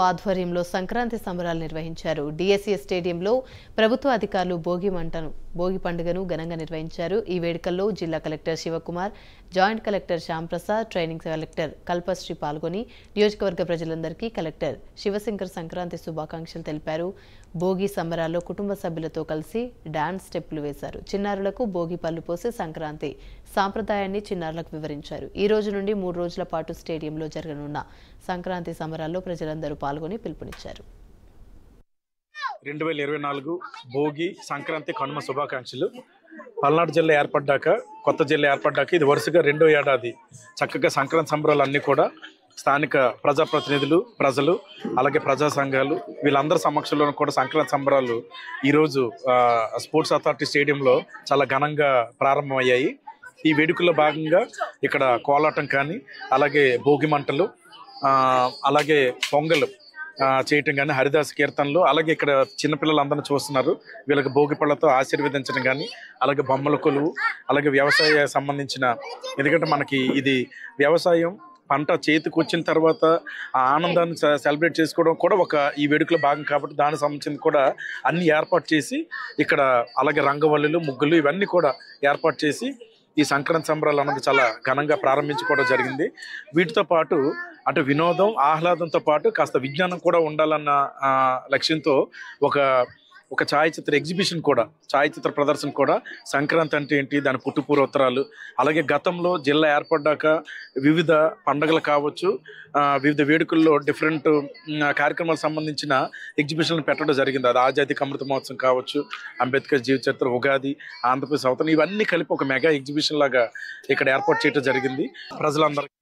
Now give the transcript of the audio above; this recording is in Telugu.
ఆధ్వర్యంలో సంక్రాంతి సంబరాలు నిర్వహించారు. డిఎస్సి స్టేడియంలో ప్రభుత్వ అధికారులు భోగి పండుగను ఘనంగా నిర్వహించారు. ఈ వేడుకల్లో జిల్లా collector Shivakumar, joint collector Shyamprasad, training collector Kalpashree పాల్గొని నియోజకవర్గ ప్రజలందరికీ కలెక్టర్ శివశంకర్ సంక్రాంతి శుభాకాంక్షలు తెలిపారు. భోగి సంబరాల్లో కుటుంబ సభ్యులతో కలిసి డాన్స్ స్టెప్పులు వేశారు. చిన్నారులకు భోగి పళ్ళు పోసి సంక్రాంతి సాంప్రదాయాన్ని చిన్నారులకు వివరించారు. ఈ రోజు నుండి 3 రోజుల పాటు స్టేడియంలో జరగనున్న సంక్రాంతి సంబరాల్లో ప్రజలందరూ పాల్గొని పిలుపునిచ్చారు. 2024 భోగి సంక్రాంతి కనుమ శుభాకాంక్షలు. పల్నాడు జిల్లా ఏర్పడ్డాక, కొత్త జిల్లా ఏర్పడ్డాక ఇది వరుసగా 2వ ఏడాది చక్కగా సంక్రాంతి సంబరాలు అన్నీ కూడా స్థానిక ప్రజాప్రతినిధులు, ప్రజలు, అలాగే ప్రజా సంఘాలు వీళ్ళందరి సమక్షంలో కూడా సంక్రాంతి సంబరాలు ఈరోజు స్పోర్ట్స్ అథారిటీ స్టేడియంలో చాలా ఘనంగా ప్రారంభమయ్యాయి. ఈ వేడుకల్లో భాగంగా ఇక్కడ కోలాటం కానీ, అలాగే భోగి మంటలు, అలాగే పొంగల్ చేయటం కానీ, హరిదాస్ కీర్తనలు, అలాగే ఇక్కడ చిన్నపిల్లలందరినీ చూస్తున్నారు. వీళ్ళకి భోగి పళ్ళతో ఆశీర్వదించడం కానీ, అలాగే బొమ్మల కొలువు, అలాగే వ్యవసాయ సంబంధించిన, ఎందుకంటే మనకి ఇది వ్యవసాయం పంట చేతికి వచ్చిన తర్వాత ఆ ఆనందాన్ని సెలబ్రేట్ చేసుకోవడం కూడా ఈ వేడుకలో భాగం కాబట్టి దానికి సంబంధించింది కూడా అన్ని ఏర్పాటు చేసి ఇక్కడ, అలాగే రంగవల్లులు, ముగ్గులు ఇవన్నీ కూడా ఏర్పాటు చేసి ఈ సంక్రాంతి సంబరాలు అన్నది చాలా ఘనంగా ప్రారంభించుకోవడం జరిగింది. వీటితో పాటు అంటే వినోదం, ఆహ్లాదంతో పాటు కాస్త విజ్ఞానం కూడా ఉండాలన్న లక్ష్యంతో ఒక ఛాయాచిత్ర ఎగ్జిబిషన్ కూడా, ఛాయాచిత్ర ప్రదర్శన కూడా, సంక్రాంతి అంటే ఏంటి, దాని పుట్టుపూర్వోత్తరాలు, అలాగే గతంలో జిల్లా ఏర్పడ్డాక వివిధ పండుగలు కావచ్చు, వివిధ వేడుకల్లో డిఫరెంట్ కార్యక్రమాలకు సంబంధించిన ఎగ్జిబిషన్లు పెట్టడం జరిగింది. అది ఆజాదీకి అమృత మహోత్సవం కావచ్చు, అంబేద్కర్ జీవిత చరిత్ర, ఉగాది, ఆంధ్రప్రదేశ్ అవతరణ, ఇవన్నీ కలిపి ఒక మెగా ఎగ్జిబిషన్ లాగా ఇక్కడ ఏర్పాటు చేయడం జరిగింది. ప్రజలందరికీ